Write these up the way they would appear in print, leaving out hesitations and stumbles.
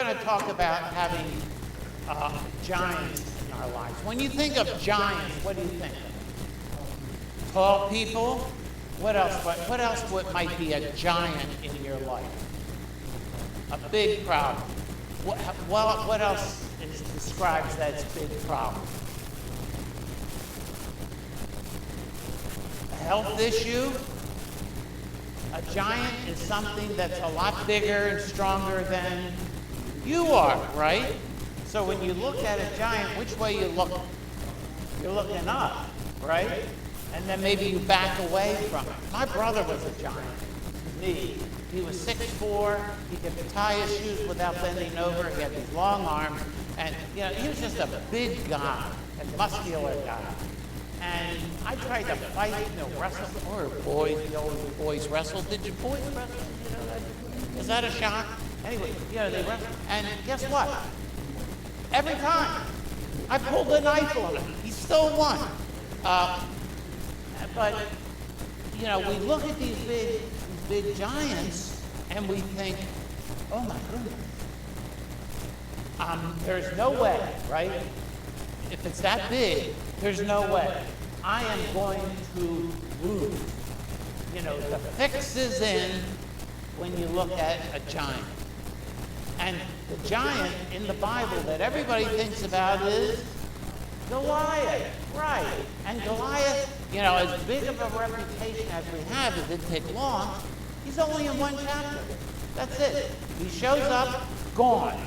going to talk about having giants in our lives. When you think of giants, what do you think of? Tall people? What else? What else might be a giant in your life? A big problem. What else describes that big problem? A health issue? A giant is something that's a lot bigger and stronger than you are, right? So when you look at a giant, which way you look? You're looking up, right? And then maybe you back away from it. My brother was a giant. Me. He was 6'4". He could tie his shoes without bending over. He had these long arms. And, you know, he was just a big guy, a muscular guy. And I tried to fight, you know, wrestle. Or boys, the old boys wrestled. Did you boys wrestle? You know that? Is that a shock? Anyway, you know, they wrestled. And guess what? Every time I pulled a knife on him, he still won. But, you know, we look at these big giants and we think, oh my goodness. There's no way, right? If it's that big, there's no way. I am going to lose. You know, the fix is in when you look at a giant. And the giant in the Bible that everybody thinks about is Goliath, right? And Goliath, you know, as big of a reputation as we have, it didn't take long. He's only in one chapter. That's it. He shows up, gone.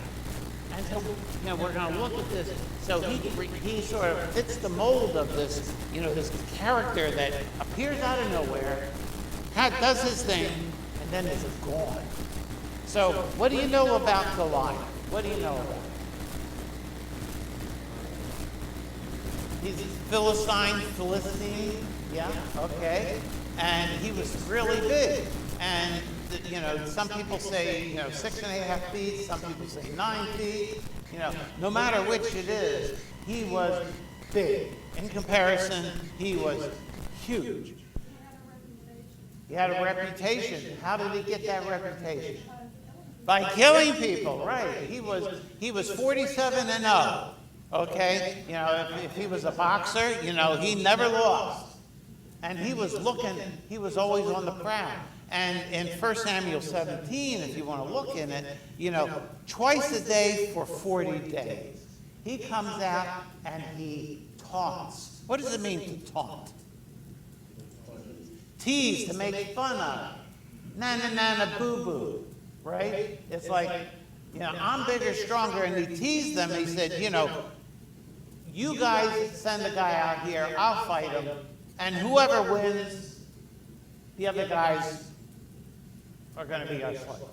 And so, you know, we're going to look at this. So he sort of fits the mold of this, you know, this character that appears out of nowhere, does his thing, and then is gone. So what do you know about Goliath? What do you know about him? He's Philistine, yeah, okay. And he was really big. And, you know, some people say, you know, 6.5 feet, some people say 9 feet. You know, no matter which it is, he was big. In comparison, he was huge. He had a reputation. How did he get that reputation? By killing people, right. He was 47-0, okay? You know, if he was a boxer, you know, he never lost. And he was always on the prowl. And in 1 Samuel 17, if you want to look in it, you know, twice a day for 40 days. He comes out and he taunts. What does it mean to taunt? Tease, to make fun of. Na-na-na-na, boo-boo. Right? It's like, you know, I'm bigger, stronger, and he teased them. He said, you know, you guys send the guy out here, I'll fight him, and whoever wins, the other guys are going to be our slaves,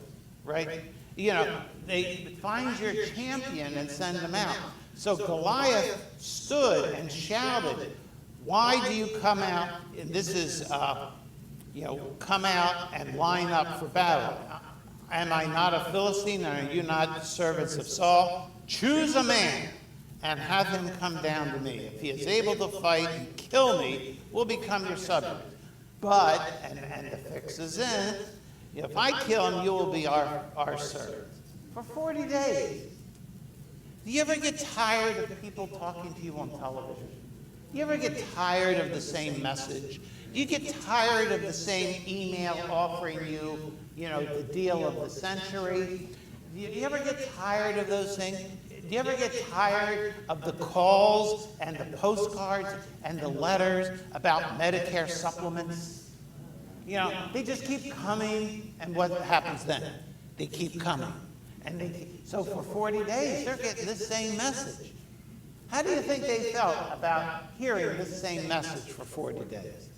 right? You know, they find your champion and send them out. So Goliath stood and shouted, why do you come out? And this is, you know, come out and line up for battle. Am I not a Philistine, and are you not servants of Saul? Choose a man and have him come down to me. If he is able to fight and kill me, we'll become your subject. But, and the fix is in, if I kill him, you will be our servants. For 40 days. Do you ever get tired of people talking to you on television? Do you ever get tired of the same message? Do you get tired of the same email offering you, you know, the deal of the century? Do you ever get tired of those things? Do you ever get tired of the calls and the postcards and the letters about Medicare supplements? You know, they just keep coming, and what happens then? They keep coming. And so for 40 days, they're getting this same message. How do you think they felt about hearing this same message for 40 days?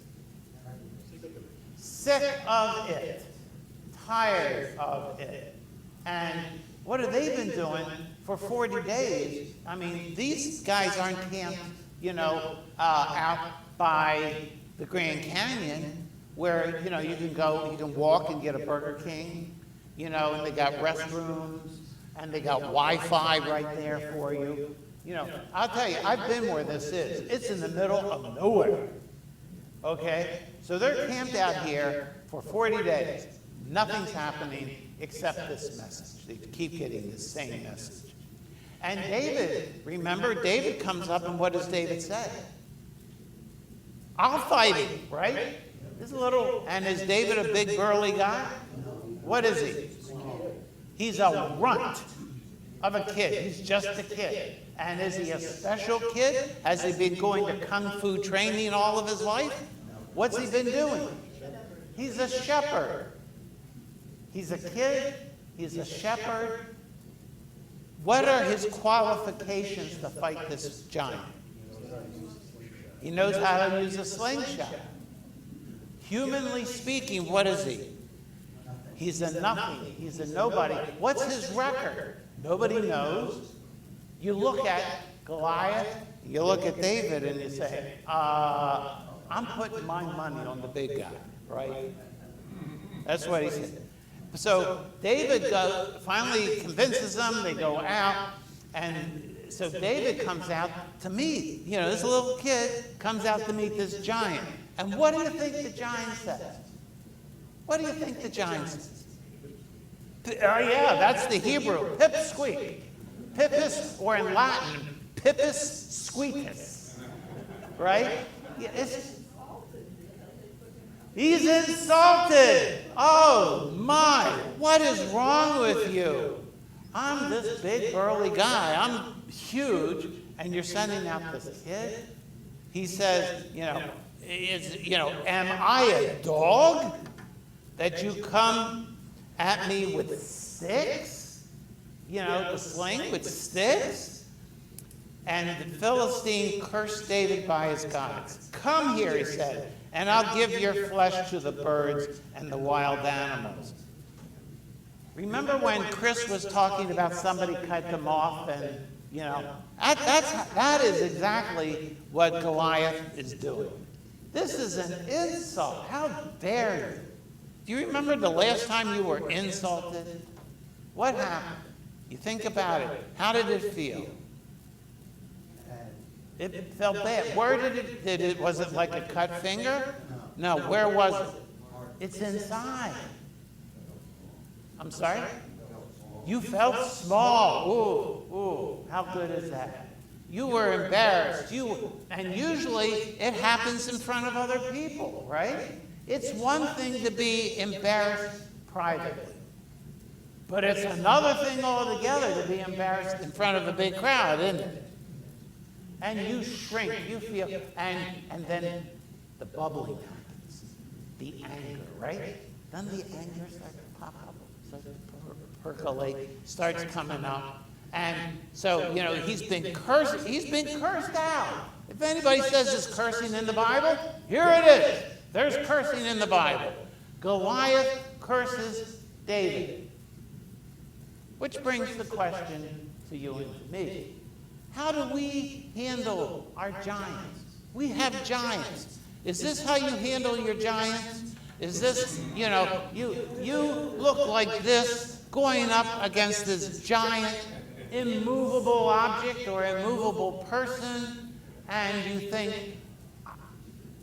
Sick of it. Tired of it. And what have they been doing for 40 days? I mean, these guys aren't camped, you know, out by the Grand Canyon where, you know, you can walk and get a Burger King, you know, and they got restrooms and they got Wi-Fi right there for you. You know, I'll tell you, I've been where this is. It's in the middle of nowhere. Okay? So they're camped out here for 40 days. Nothing's happening except this message. They keep getting the same message. And David, remember, David comes up, and what does David say? I'll fight him, right? This little, and is David a big burly guy? What is he? He's a runt of a kid. He's just a kid. And is he a special kid? Has he been going to kung fu training all of his life? What's he been doing? He's a shepherd. He's a kid. He's a shepherd. What are his qualifications to fight this giant? He knows how to use a slingshot. Humanly speaking, what is he? He's a nothing. He's a nobody. What's his record? Nobody knows. You look at Goliath, you look at David, and you say, I'm putting my money on the big guy, right? That's what he said. So David finally convinces them. They go out, and so David comes out to meet. This little kid comes out to meet this giant. And what do you think the giant says? What do you think the giant says? Yeah, that's the Hebrew. Pip squeak. Pippus, or in Latin, Pippus squeakus. Right? Yeah, he's insulted. Oh my, what is wrong with you? I'm this big burly guy. I'm huge, and you're sending out this kid? He says, am I a dog that you come at me with sticks? The sling with sticks? And the Philistine cursed David by his gods. Come here, he said, and I'll give your flesh to the birds and the wild animals. Remember when Chris was talking about somebody cut them off, and that is exactly what Goliath is doing. This is an insult. How dare you? Do you remember the last time you were insulted? What happened? You think about it. How did it feel? It felt bad. Where did it, was it like a cut finger? No, where was it? It's inside. I'm sorry? You felt small. Ooh, how good is that? You were embarrassed. And usually it happens in front of other people, right? It's one thing to be embarrassed privately. But it's another thing altogether to be embarrassed in front of a big crowd, isn't it? And you shrink, you feel, and then the bubbling happens. The anger, right? Then the anger starts to pop up, starts to percolate, starts coming up. And so, he's been cursed out. If anybody says there's cursing in the Bible, here it is. There's cursing in the Bible. Goliath curses David. Which brings the question to you and to me. How do we handle our giants? We have giants. Is this how you handle your giants? Is this, you look like this going up against this giant, immovable object or immovable person, and you think,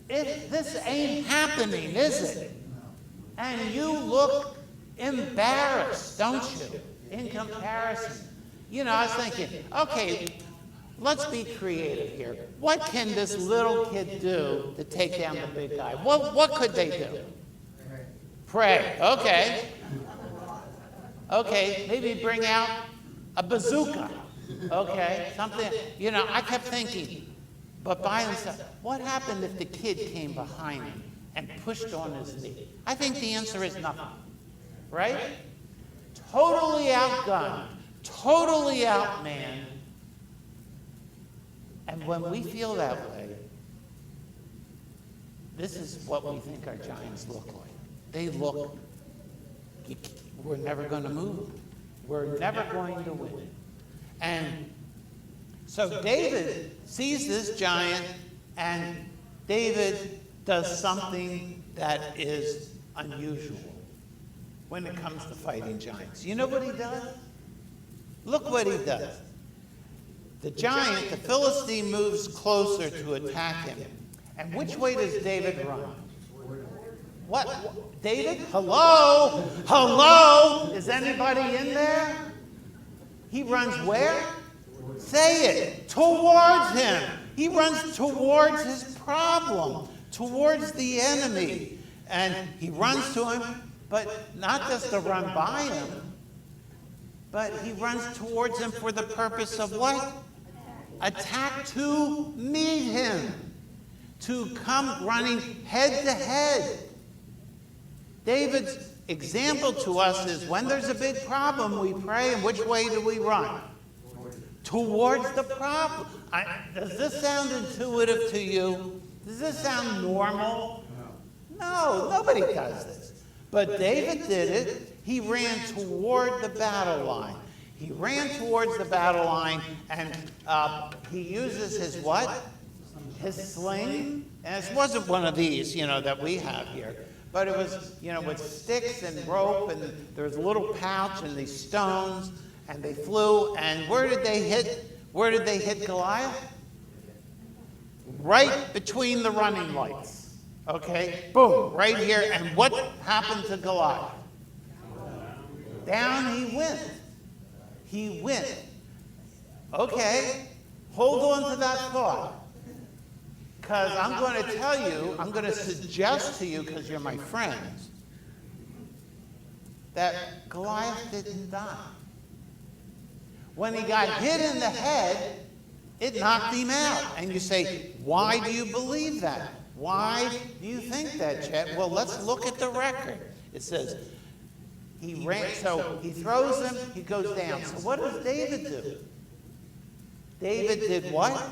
this ain't happening, is it? And you look embarrassed, don't you? In comparison. I was thinking, okay, let's be creative here. What can this little kid do to take down the big guy? What could they do? Pray. Okay. Okay, maybe bring out a bazooka. Okay, something. I kept thinking, but by himself, what happened if the kid came behind him and pushed on his knee? I think the answer is nothing. Right? Totally outgunned, totally outmanned. And when we feel that way, this is what we think our giants look like. They look, we're never going to move. We're never going to win. And so David sees this giant, and David does something that is unusual when it comes to fighting giants. You know what he does? Look what he does. The giant, the Philistine, moves closer to attack him. And which way does David run? What? David? Hello? Hello? Is anybody in there? He runs where? Say it. Towards him. He runs towards his problem, towards the enemy. And he runs to him, but not just to run by him, but he runs towards him for the purpose of what? Attack, to meet him, to come running head to head. David's example to us is when there's a big problem, we pray, and which way do we run? Towards the problem. Does this sound intuitive to you? Does this sound normal? No, nobody does this. But David did it. He ran toward the battle line. He ran towards the battle line, and he uses his what? His sling. And it wasn't one of these, that we have here. But it was, with sticks and rope, and there was a little pouch and these stones, and they flew. And where did they hit? Where did they hit Goliath? Right between the running lights. Okay? Boom, right here. And what happened to Goliath? Down he went. He went. Okay, hold on to that thought. Because I'm going to tell you, I'm going to suggest to you, because you're my friends, that Goliath didn't die. When he got hit in the head, it knocked him out. And you say, why do you believe that? Why do you think that, Chet? Well, let's look at the record. It says, he ran, so he throws him, he goes down. So what does David do? David did what?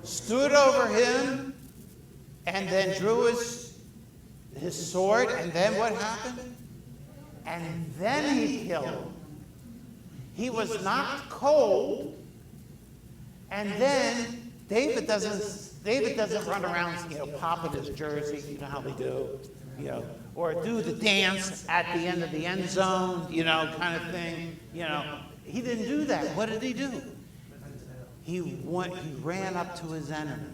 Stood over him, and then drew his sword, and then what happened? And then he killed him. He was knocked cold, and then David doesn't run around, popping his jersey, you know how they do, or do the dance at the end of the end zone, kind of thing, He didn't do that. What did he do? He ran up to his enemy,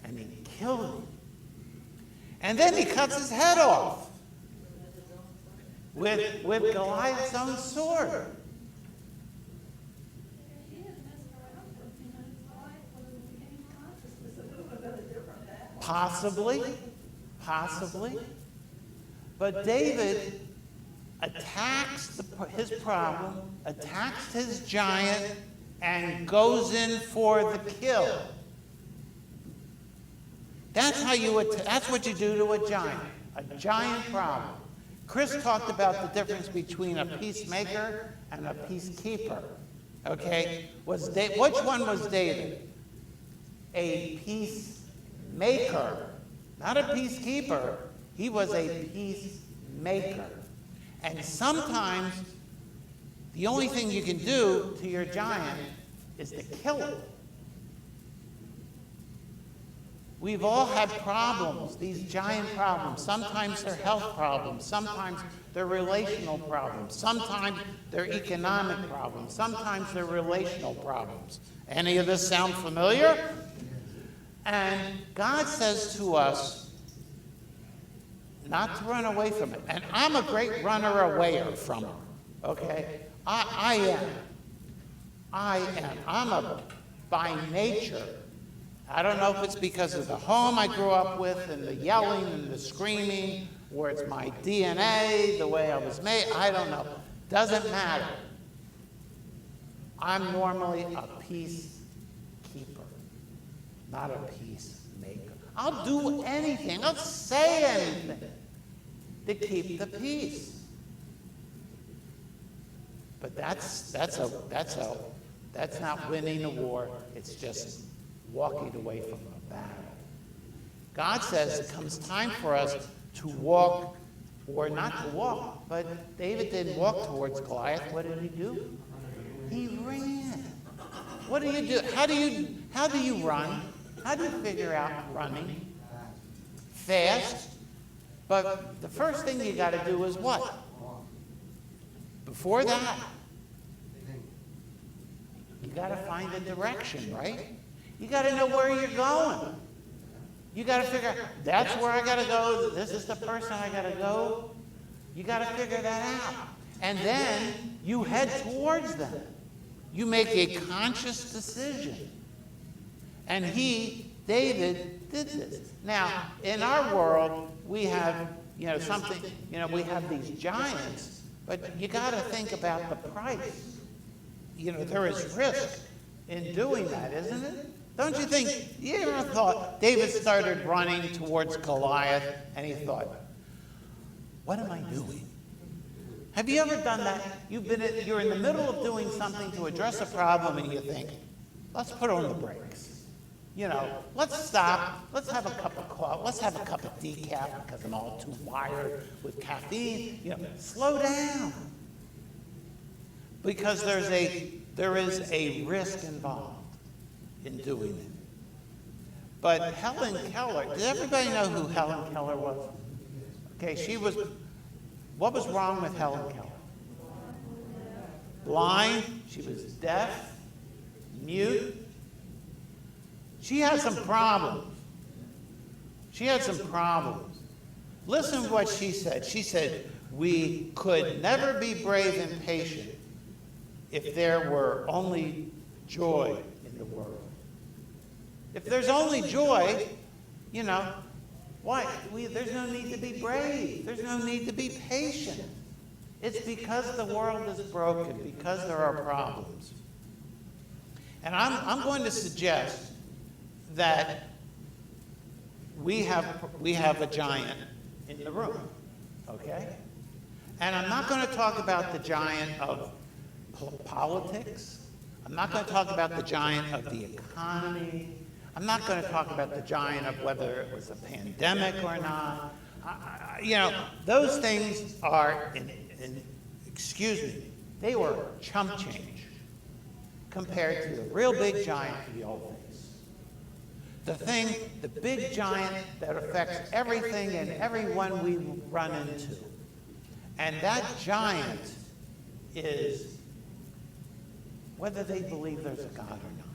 and he killed him. And then he cuts his head off with Goliath's own sword. Possibly. But David attacks his problem, attacks his giant, and goes in for the kill. That's what you do to a giant problem. Chris talked about the difference between a peacemaker and a peacekeeper. Okay? Which one was David? A peacemaker, not a peacekeeper. He was a peacemaker. And sometimes the only thing you can do to your giant is to kill it. We've all had problems, these giant problems. Sometimes they're health problems. Sometimes they're relational problems. Sometimes they're economic problems. Sometimes they're relational problems. Any of this sound familiar? And God says to us not to run away from it. And I'm a great runner-awayer from it. Okay? I am. I'm by nature. I don't know if it's because of the home I grew up with and the yelling and the screaming, or it's my DNA, the way I was made. I don't know. Doesn't matter. I'm normally a peacekeeper, not a peacemaker. I'll do anything. I'll say anything to keep the peace. But that's not winning a war. It's just walking away from a battle. God says it comes time for us to walk, or not to walk, but David didn't walk towards Goliath. What did he do? He ran. What do you do? How do you run? How do you figure out running? Fast. But the first thing you got to do is what? Before that, you got to find a direction, right? You got to know where you're going. You got to figure out, that's where I got to go. This is the person I got to go. You got to figure that out. And then you head towards them. You make a conscious decision. And David, did this. Now, in our world, we have, something, we have these giants, but you got to think about the price. There is risk in doing that, isn't it? Don't you think, you ever thought, David started running towards Goliath, and he thought, what am I doing? Have you ever done that? You're in the middle of doing something to address a problem, and you think, let's put on the brakes. Let's stop. Let's have a cup of coffee. Let's have a cup of decaf because I'm all too wired with caffeine. Slow down. Because there is a risk involved in doing it. But Helen Keller, does everybody know who Helen Keller was? Okay, what was wrong with Helen Keller? Blind, she was deaf, mute. She had some problems. Listen to what she said. She said, we could never be brave and patient if there were only joy in the world. If there's only joy, why? There's no need to be brave. There's no need to be patient. It's because the world is broken, because there are problems. And I'm going to suggest that we have a giant in the room, okay? And I'm not going to talk about the giant of politics. I'm not going to talk about the giant of the economy. I'm not going to talk about the giant of whether it was a pandemic or not. Those things are, excuse me, they were chump change compared to the real big giant of the old days. The big giant that affects everything and everyone we run into. And that giant is whether they believe there's a God or not.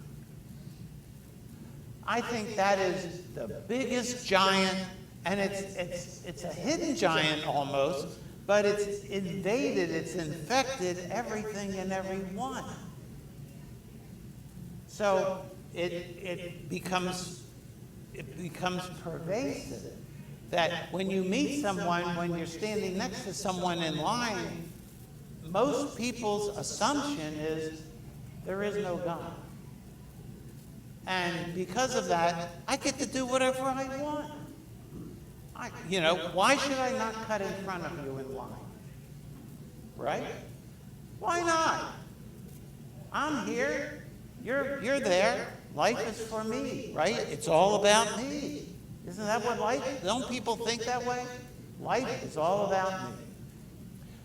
I think that is the biggest giant, and it's a hidden giant almost, but it's invaded, it's infected everything and everyone. So it becomes pervasive. That when you meet someone, when you're standing next to someone in line, most people's assumption is there is no God. And because of that, I get to do whatever I want. Why should I not cut in front of you in line? Right? Why not? I'm here. You're there. Life is for me, right? It's all about me. Isn't that what life? Don't people think that way? Life is all about me.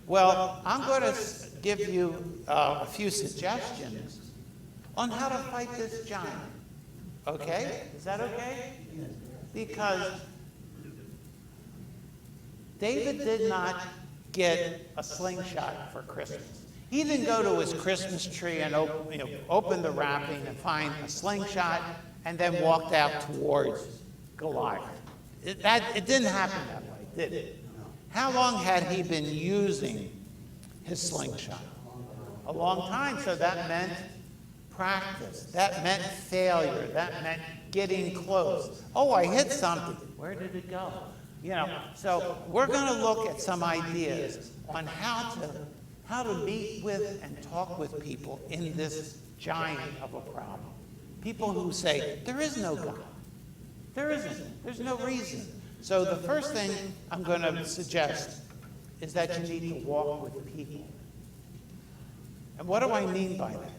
Well, I'm going to give you a few suggestions on how to fight this giant. Okay? Is that okay? Because David did not get a slingshot for Christmas. He didn't go to his Christmas tree and open the wrapping and find a slingshot and then walked out towards Goliath. It didn't happen that way, did it? How long had he been using his slingshot? A long time, so that meant practice. That meant failure. That meant getting close. Oh, I hit something. Where did it go? So we're going to look at some ideas on how to meet with and talk with people in this giant of a problem. People who say, there is no God. There isn't. There's no reason. So the first thing I'm going to suggest is that you need to walk with people. And what do I mean by that?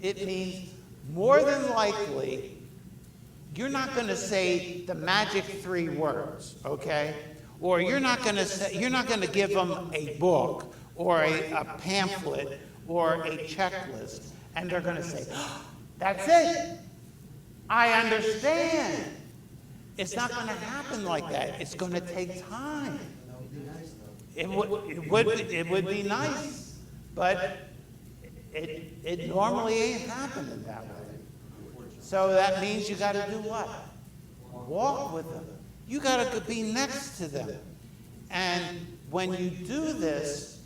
It means more than likely, you're not going to say the magic 3 words, okay? Or you're not going to give them a book or a pamphlet or a checklist, and they're going to say, oh, that's it. I understand. It's not going to happen like that. It's going to take time. It would be nice, but it normally ain't happening that way. So that means you got to do what? walk with them. You got to be next to them. And when you do this,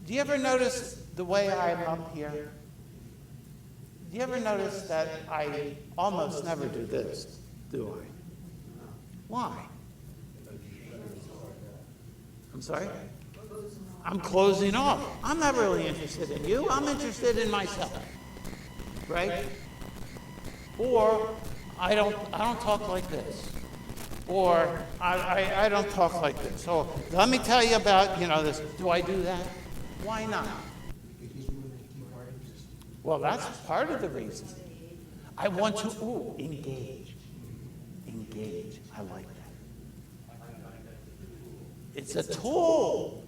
do you ever notice the way I'm up here? Do you ever notice that I almost never do this, do I? Why? I'm sorry? I'm closing off. I'm not really interested in you. I'm interested in myself. Right? Or I don't talk like this. Or I don't talk like this. So let me tell you about, this. Do I do that? Why not? Well, that's part of the reason. I want to engage. Engage. I like that. It's a tool.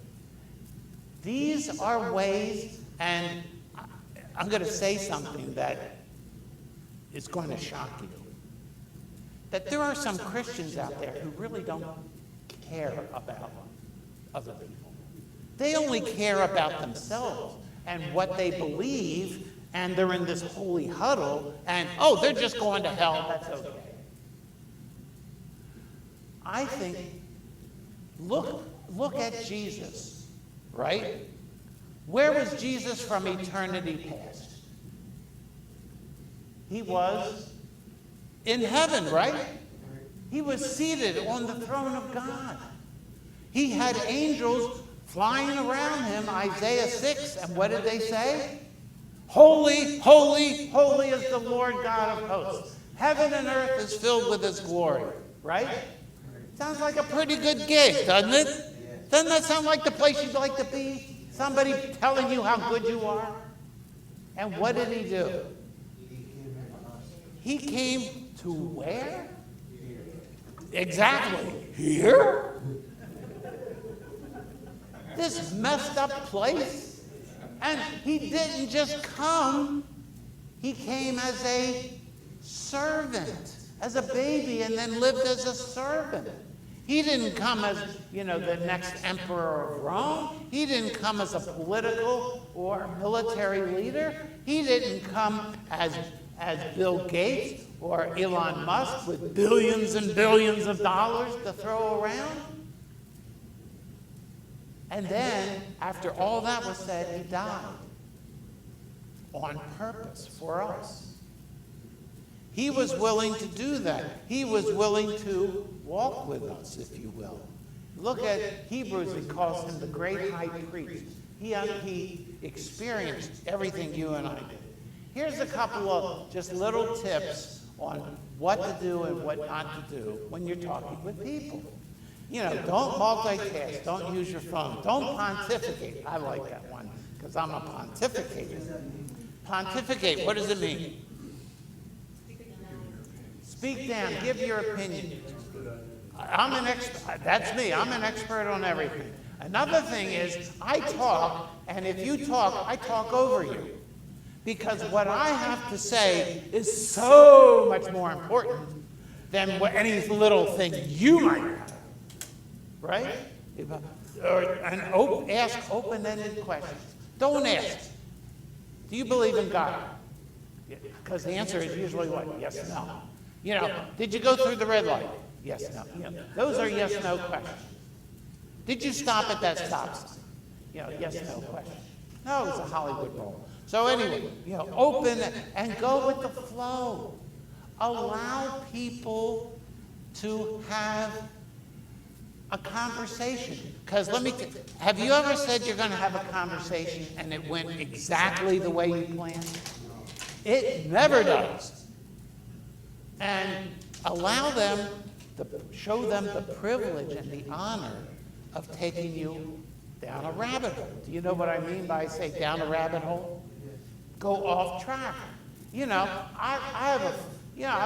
These are ways, and I'm going to say something that is going to shock you. That there are some Christians out there who really don't care about other people. They only care about themselves and what they believe, and they're in this holy huddle, and, they're just going to hell, that's okay. I think, look at Jesus, right? Where was Jesus from eternity past? He was in heaven, right? He was seated on the throne of God. He had angels flying around him, Isaiah 6, and what did they say? Holy, holy, holy is the Lord God of hosts. Heaven and earth is filled with his glory, right? Sounds like a pretty good gig, doesn't it? Doesn't that sound like the place you'd like to be? Somebody telling you how good you are? And what did he do? He came to where? Exactly. Here? This messed up place? And he didn't just come. He came as a servant, as a baby, and then lived as a servant. He didn't come as, the next emperor of Rome. He didn't come as a political or military leader. He didn't come as Bill Gates or Elon Musk with billions and billions of dollars to throw around. And then, after all that was said, he died on purpose for us. He was willing to do that. He was willing to walk with us, if you will. Look at Hebrews, it calls him the great high priest. He experienced everything you and I did. Here's a couple of just little tips on what to do and what not to do when you're talking with people. Don't multitask. Don't use your phone. Don't pontificate. I like that one because I'm a pontificator. Pontificate, what does it mean? Speak down. Give your opinion. I'm an expert. That's me. I'm an expert on everything. Another thing is I talk, and if you talk, I talk over you. Because what I have to say is so much more important than any little thing you might have. Right? Ask open-ended questions. Don't ask, do you believe in God? Because the answer is usually what? Yes, no. Did you go through the red light? Yes, no. Those are yes, no questions. Did you stop at that stop sign? Yes, no question. No, it's a Hollywood role. So anyway, open and go with the flow. Allow people to have a conversation. Because have you ever said you're going to have a conversation and it went exactly the way you planned? It never does. And allow them, show them the privilege and the honor of taking you down a rabbit hole. Do you know what I mean by say down a rabbit hole? Go off track. I have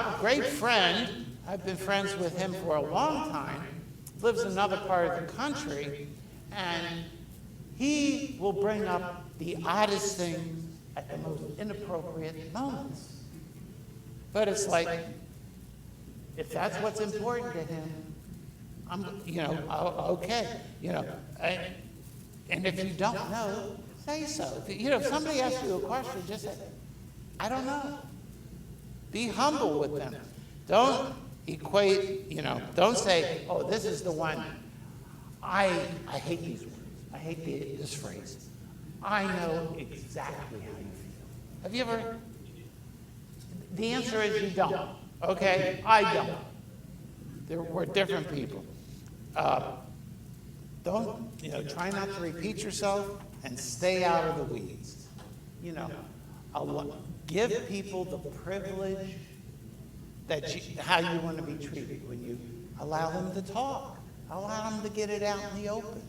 a great friend. I've been friends with him for a long time. Lives in another part of the country, and he will bring up the oddest things at the most inappropriate moments. But it's like, if that's what's important to him, okay. And if you don't know, say so. If somebody asks you a question, just say, I don't know. Be humble with them. equate, don't say, oh, this is the one. I hate these words. I hate this phrase. I know exactly how you feel. Have you ever? The answer is you don't. Okay? I don't. We're different people. Try not to repeat yourself and stay out of the weeds. Give people the privilege how you want to be treated when you allow them to talk, allow them to get it out in the open.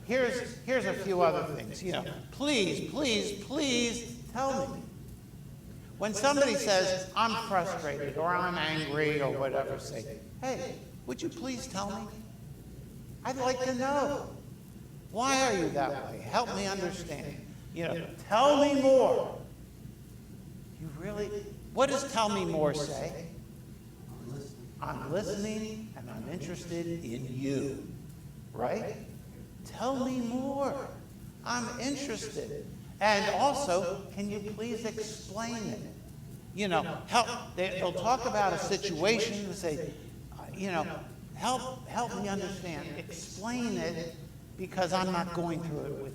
Here's a few other things. Please, please, please tell me. When somebody says, I'm frustrated or I'm angry or whatever, say, hey, would you please tell me? I'd like to know. Why are you that way? Help me understand. Tell me more. What does tell me more say? I'm listening and I'm interested in you. Right? Tell me more. I'm interested. And also, can you please explain it? They'll talk about a situation and say, help me understand. Explain it because I'm not going through it with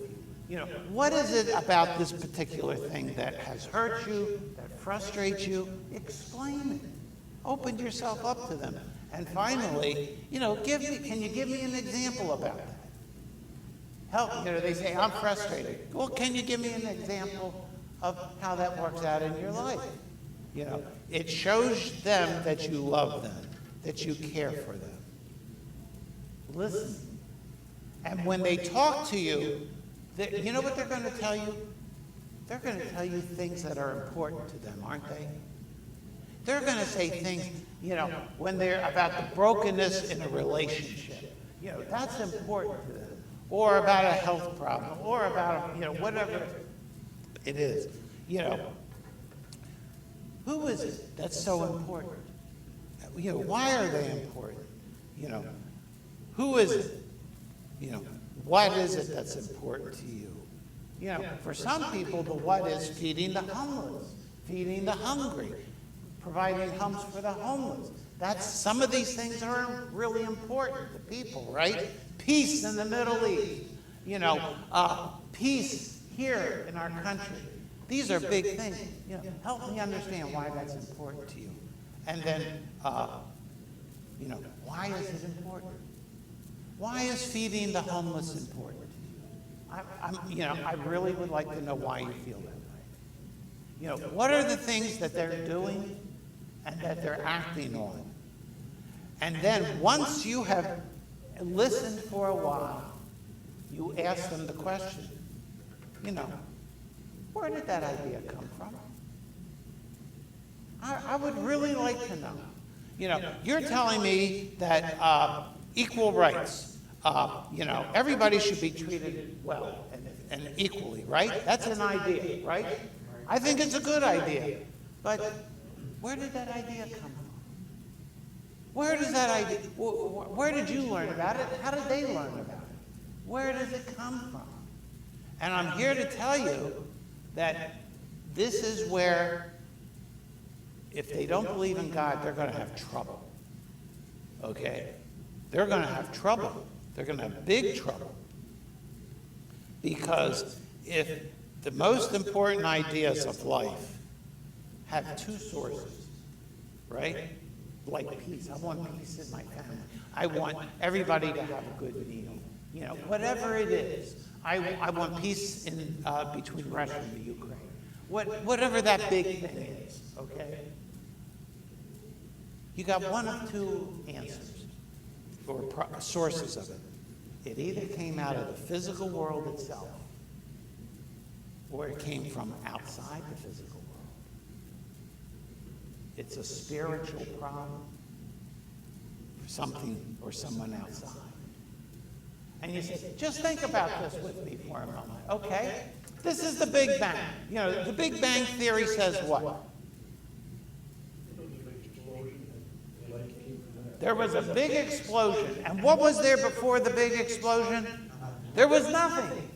you. What is it about this particular thing that has hurt you, that frustrates you? Explain it. Open yourself up to them. And finally, can you give me an example about that? They say, I'm frustrated. Well, can you give me an example of how that works out in your life? It shows them that you love them, that you care for them. Listen. And when they talk to you, you know what they're going to tell you? They're going to tell you things that are important to them, aren't they? They're going to say things, when they're about the brokenness in a relationship. That's important to them. Or about a health problem, or about, whatever it is. Who is it that's so important? Why are they important? Who is it? What is it that's important to you? For some people, the what is feeding the homeless, feeding the hungry, providing homes for the homeless. Some of these things are really important to people, right? Peace in the Middle East, peace here in our country. These are big things. Help me understand why that's important to you. And then, why is it important? Why is feeding the homeless important to you? I really would like to know why you feel that way. What are the things that they're doing and that they're acting on? And then once you have listened for a while, you ask them the question, where did that idea come from? I would really like to know. You're telling me that equal rights, everybody should be treated well and equally, right? That's an idea, right? I think it's a good idea. But where did that idea come from? Where does that idea, where did you learn about it? How did they learn about it? Where does it come from? And I'm here to tell you that this is where, if they don't believe in God, they're going to have trouble. Okay? They're going to have trouble. They're going to have big trouble. Because if the most important ideas of life have two sources, right? Like peace. I want peace in my family. I want everybody to have a good meal. Whatever it is. I want peace in between Russia and the Ukraine. Whatever that big thing is, okay? You got one of two answers or sources of it. It either came out of the physical world itself, or it came from outside the physical world. It's a spiritual problem for something or someone outside. And you say, just think about this with me for a moment. Okay? This is the Big Bang. The Big Bang Theory says what? There was a big explosion. And what was there before the big explosion? There was nothing.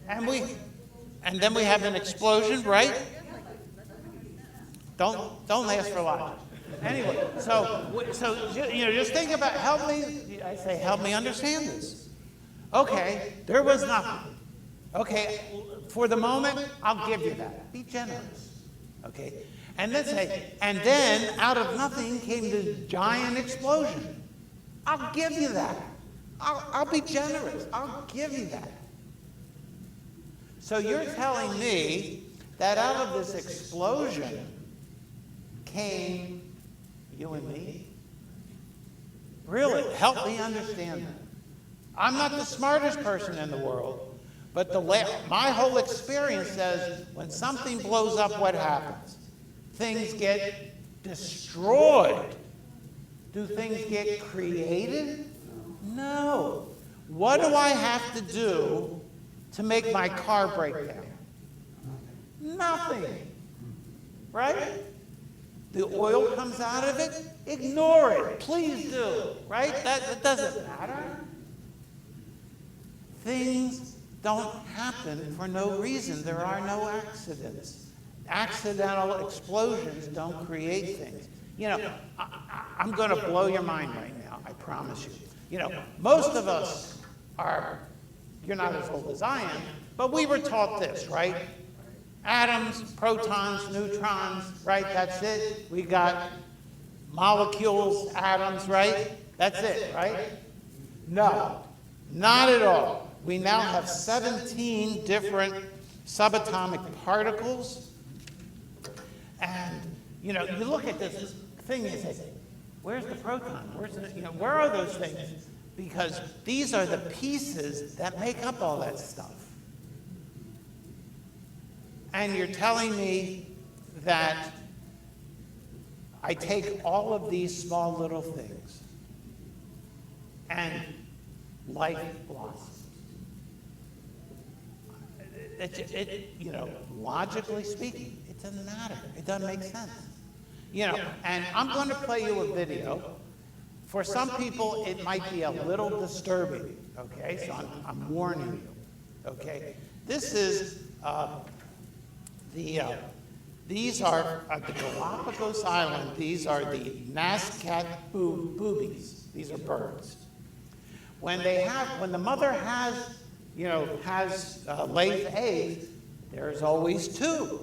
And then we have an explosion, right? Don't last for long. Anyway, just think about, help me, I say, help me understand this. Okay, there was nothing. Okay, for the moment, I'll give you that. Be generous. Okay, and then out of nothing came this giant explosion. I'll give you that. I'll be generous. I'll give you that. So you're telling me that out of this explosion came you and me? Really, help me understand that. I'm not the smartest person in the world, but my whole experience says when something blows up, what happens? Things get destroyed. Do things get created? No. What do I have to do to make my car break down? Nothing. Right? The oil comes out of it? Ignore it. Please do. Right? That doesn't matter. Things don't happen for no reason. There are no accidents. Accidental explosions don't create things. I'm going to blow your mind right now, I promise you. Most of us you're not as old as I am, but we were taught this, right? Atoms, protons, neutrons, right? That's it. We got molecules, atoms, right? That's it, right? No, not at all. We now have 17 different subatomic particles. And, you look at this thing and say, where's the proton? Where are those things? Because these are the pieces that make up all that stuff. And you're telling me that I take all of these small little things and life blossoms. Logically speaking, it doesn't matter. It doesn't make sense. And I'm going to play you a video. For some people, it might be a little disturbing, okay? So I'm warning you, okay? This is these are the Galapagos Island. These are the Nazca boobies. These are birds. When the mother has lays eggs, there's always two.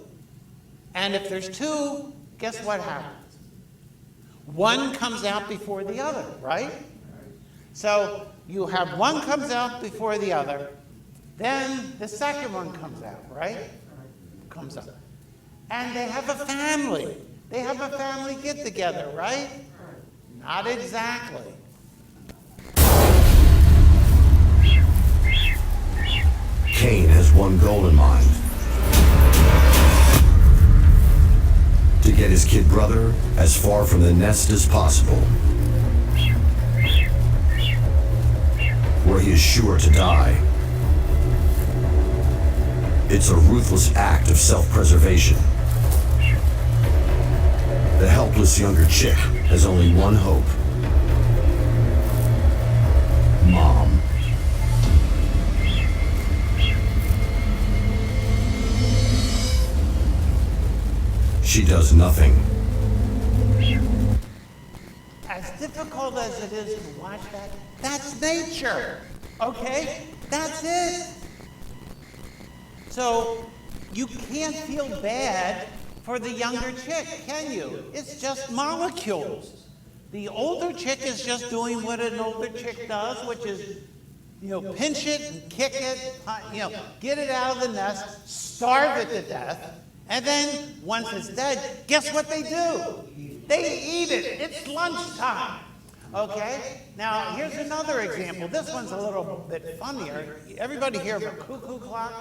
And if there's two, guess what happens? One comes out before the other, right? So you have one comes out before the other, then the second one comes out, right? Comes out. And they have a family. They have a family get-together, right? Not exactly. Cain has one goal in mind. To get his kid brother as far from the nest as possible, where he is sure to die. It's a ruthless act of self-preservation. The helpless younger chick has only one hope. Mom. She does nothing. As difficult as it is to watch that, that's nature, okay? That's it. So you can't feel bad for the younger chick, can you? It's just molecules. The older chick is just doing what an older chick does, which is, pinch it and kick it, get it out of the nest, starve it to death. And then, once it's dead, guess what they do? They eat it. It's lunchtime. Okay? Now, here's another example. This one's a little bit funnier. Everybody hear of a cuckoo clock?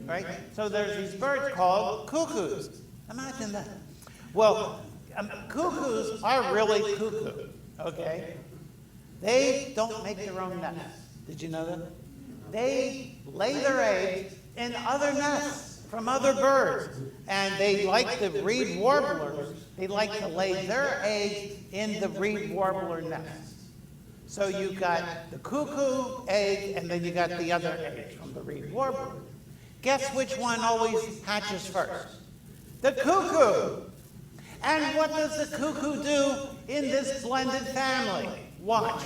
Right? So there's these birds called cuckoos. Imagine that. Well, cuckoos are really cuckoo. Okay? They don't make their own nests. Did you know that? They lay their eggs in other nests from other birds. And they like the reed warblers, they like to lay their eggs in the reed warbler nest. So you got the cuckoo egg, and then you got the other eggs from the reed warbler. Guess which one always hatches first? The cuckoo. And what does the cuckoo do in this blended family? Watch.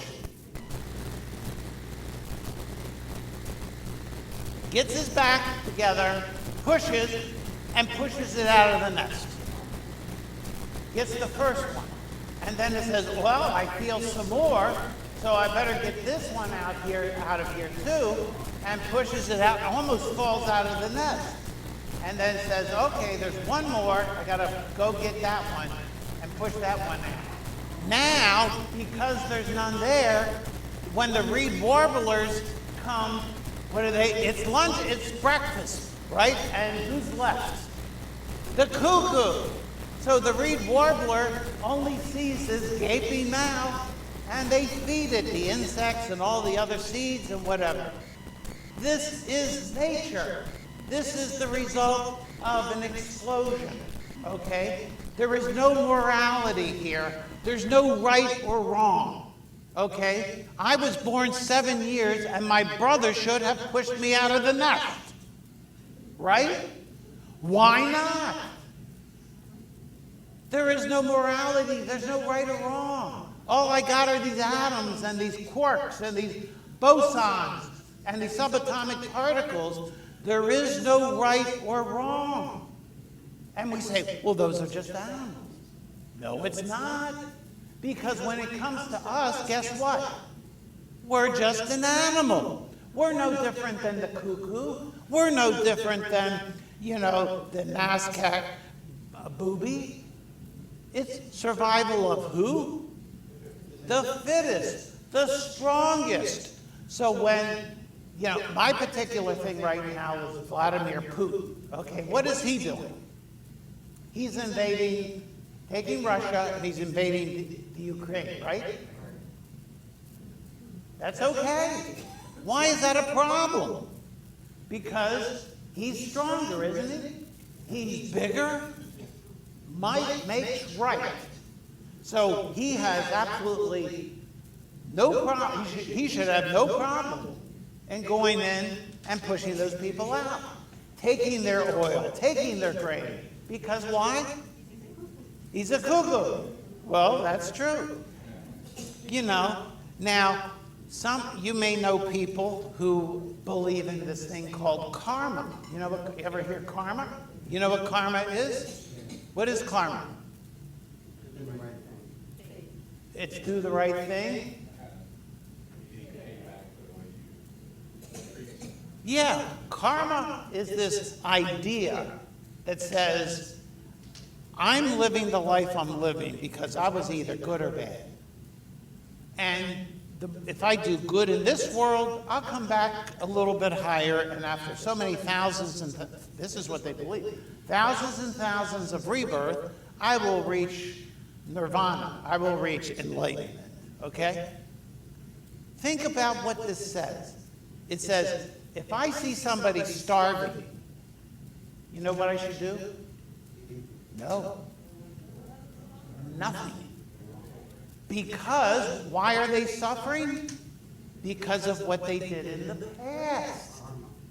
Gets his back together, pushes it out of the nest. Gets the first one. And then it says, well, I feel some more, so I better get this one out of here too, and pushes it out, almost falls out of the nest. And then says, okay, there's one more, I gotta go get that one, and push that one out. Now, because there's none there, when the reed warblers come, what are they? It's lunch, it's breakfast, right? And who's left? The cuckoo. So the reed warbler only sees this gaping mouth, and they feed it the insects and all the other seeds and whatever. This is nature. This is the result of an explosion, okay? There is no morality here. There's no right or wrong, okay? I was born 7 years, and my brother should have pushed me out of the nest, right? Why not? There is no morality. There's no right or wrong. All I got are these atoms and these quarks and these bosons and these subatomic particles. There is no right or wrong. And we say, well, those are just animals. No, it's not. Because when it comes to us, guess what? We're just an animal. We're no different than the cuckoo. We're no different than, the Nazca booby. It's survival of who? The fittest, the strongest. So when, my particular thing right now is Vladimir Putin. Okay, what is he doing? He's taking Russia, and he's invading the Ukraine, right? That's okay. Why is that a problem? Because he's stronger, isn't he? He's bigger. Might makes right. So he has absolutely no problem. He should have no problem in going in and pushing those people out, taking their oil, taking their grain. Because why? He's a cuckoo. Well, that's true. Now, you may know people who believe in this thing called karma. You ever hear karma? You know what karma is? What is karma? It's do the right thing. Yeah, karma is this idea that says, I'm living the life I'm living because I was either good or bad. And if I do good in this world, I'll come back a little bit higher, and after so many thousands, and this is what they believe, thousands and thousands of rebirth, I will reach nirvana. I will reach enlightenment, okay? Think about what this says. It says, if I see somebody starving, you know what I should do? No. Nothing. Because, why are they suffering? Because of what they did in the past.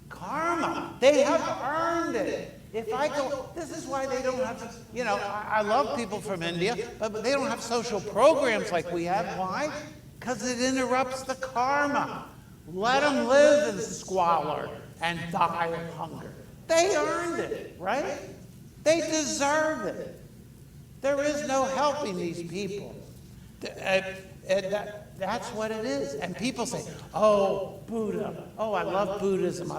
Karma. They have earned it. If I go, this is why they don't have, I love people from India, but they don't have social programs like we have. Why? Because it interrupts the karma. Let them live in squalor and die of hunger. They earned it, right? They deserve it. There is no helping these people. That's what it is. And people say, oh, Buddha. Oh, I love Buddhism.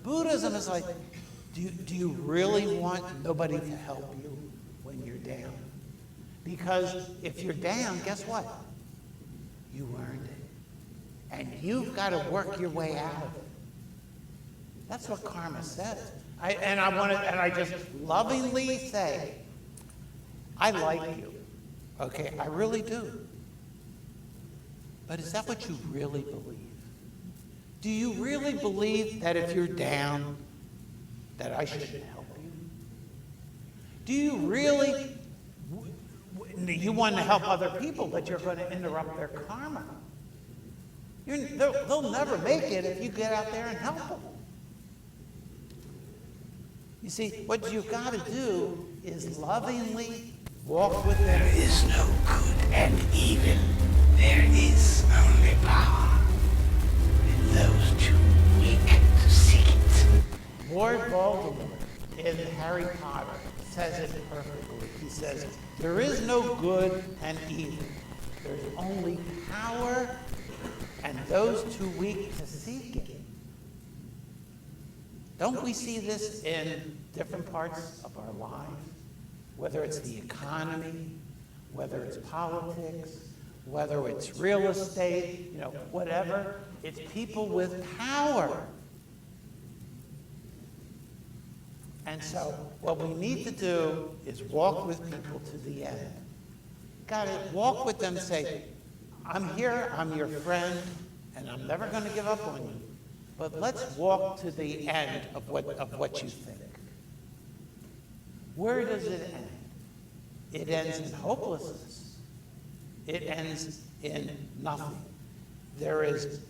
Buddhism is like, do you really want nobody to help you when you're down? Because if you're down, guess what? You earned it. And you've got to work your way out of it. That's what karma says. I just lovingly say, I like you. Okay, I really do. But is that what you really believe? Do you really believe that if you're down, that I shouldn't help you? Do you really, you want to help other people, but you're going to interrupt their karma? They'll never make it if you get out there and help them. You see, what you've got to do is lovingly walk with them. There is no good and evil. There is only power. And those too weak to seek it. Lord Voldemort in Harry Potter says it perfectly. He says, there is no good and evil. There's only power and those too weak to seek it. Don't we see this in different parts of our lives? Whether it's the economy, whether it's politics, whether it's real estate, whatever. It's people with power. And so what we need to do is walk with people to the end. Got to walk with them and say, I'm here, I'm your friend, and I'm never going to give up on you. But let's walk to the end of what you think. Where does it end? It ends in hopelessness. It ends in nothing. There's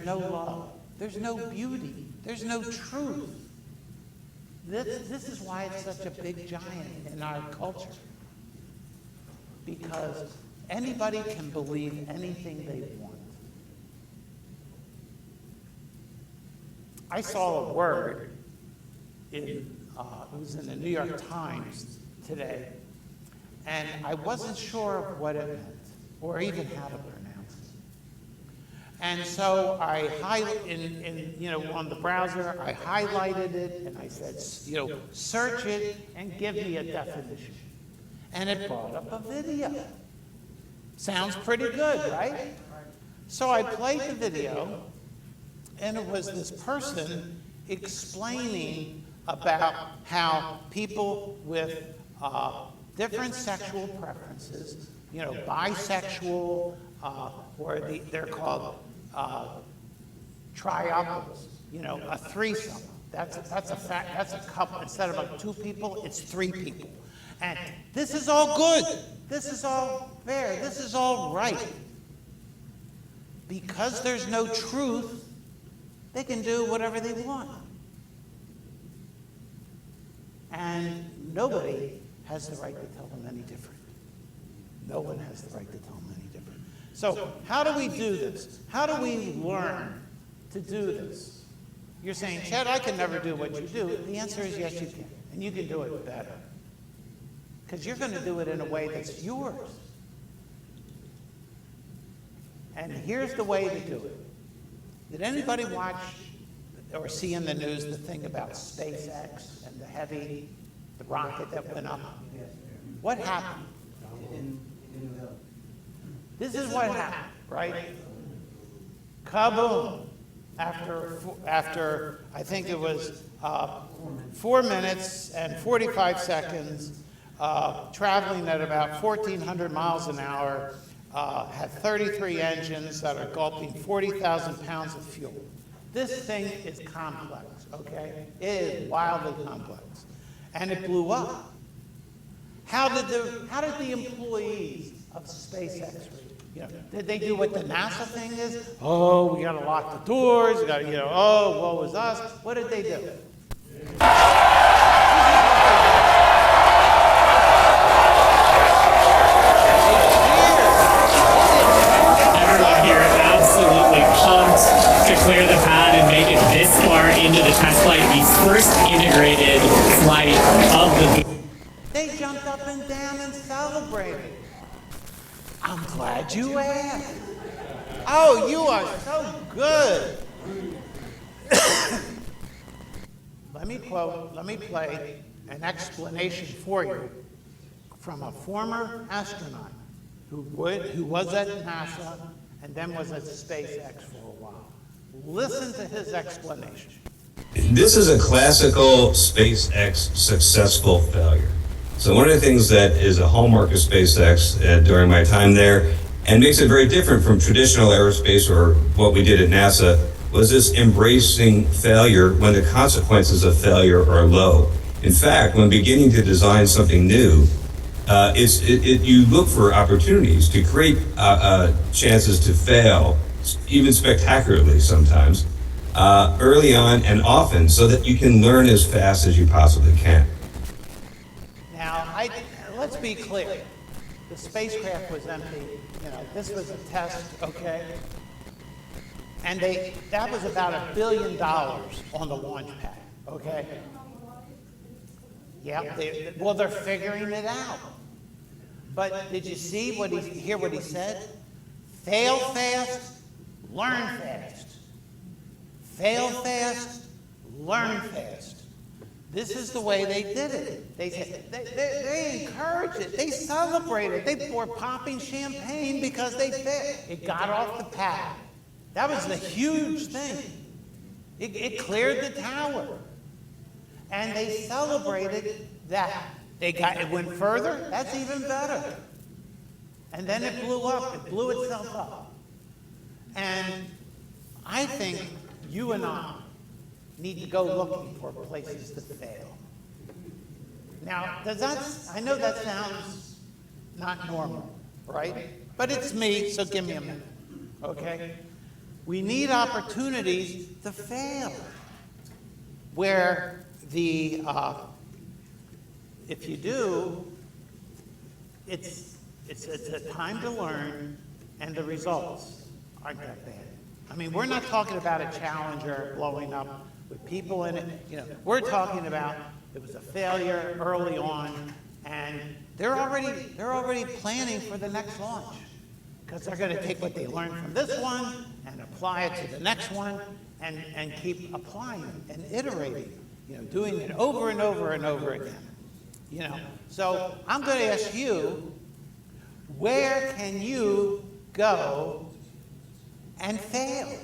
no love. There's no beauty. There's no truth. This is why it's such a big giant in our culture. Because anybody can believe anything they want. I saw a word it was in the New York Times today, and I wasn't sure of what it meant, or even how to pronounce it. And so I on the browser, I highlighted it, and I said, search it and give me a definition. And it brought up a video. Sounds pretty good, right? So I played the video, and it was this person explaining about how people with different sexual preferences, bisexual, or they're called triuples, a threesome. That's a couple. Instead of like two people, it's three people. And this is all good. This is all fair. This is all right. Because there's no truth, they can do whatever they want. And nobody has the right to tell them any different. No one has the right to tell them any different. So how do we do this? How do we learn to do this? You're saying, Chad, I can never do what you do. The answer is yes, you can. And you can do it better. Because you're going to do it in a way that's yours. And here's the way to do it. Did anybody watch or see in the news the thing about SpaceX and the rocket that went up? What happened? This is what happened, right? Kaboom! After I think it was 4 minutes and 45 seconds, traveling at about 1,400 miles an hour, had 33 engines that are gulping 40,000 pounds of fuel. This thing is complex, okay? It is wildly complex. And it blew up. How did the employees of SpaceX, did they do what the NASA thing is? Oh, we gotta lock the doors, we gotta, woe is us. What did they do? To clear the pad and make it this far into the test flight, the first integrated flight of the... They jumped up and down and celebrated. I'm glad you asked. Oh, you are so good. Let me play an explanation for you from a former astronaut who was at NASA and then was at SpaceX for a while. Listen to his explanation. This is a classical SpaceX successful failure. So one of the things that is a hallmark of SpaceX during my time there, and makes it very different from traditional aerospace or what we did at NASA, was this embracing failure when the consequences of failure are low. In fact, when beginning to design something new, you look for opportunities to create chances to fail, even spectacularly sometimes, early on and often, so that you can learn as fast as you possibly can. Now, let's be clear. The spacecraft was empty. This was a test, okay? And that was about $1 billion on the launch pad, okay? Yeah, they're figuring it out. But did you hear what he said? Fail fast, learn fast. Fail fast, learn fast. This is the way they did it. They encouraged it. They celebrated. They were popping champagne because they failed. It got off the pad. That was the huge thing. It cleared the tower. And they celebrated that. It went further. That's even better. And then it blew up. It blew itself up. And I think you and I need to go looking for places to fail. Now, I know that sounds not normal, right? But it's me, so give me a minute, okay? We need opportunities to fail. Where if you do, it's a time to learn, and the results aren't that bad. I mean, we're not talking about a Challenger blowing up with people in it. We're talking about it was a failure early on, and they're already planning for the next launch, because they're going to take what they learned from this one and apply it to the next one, and keep applying it and iterating, doing it over and over and over again. So I'm going to ask you, where can you go and fail?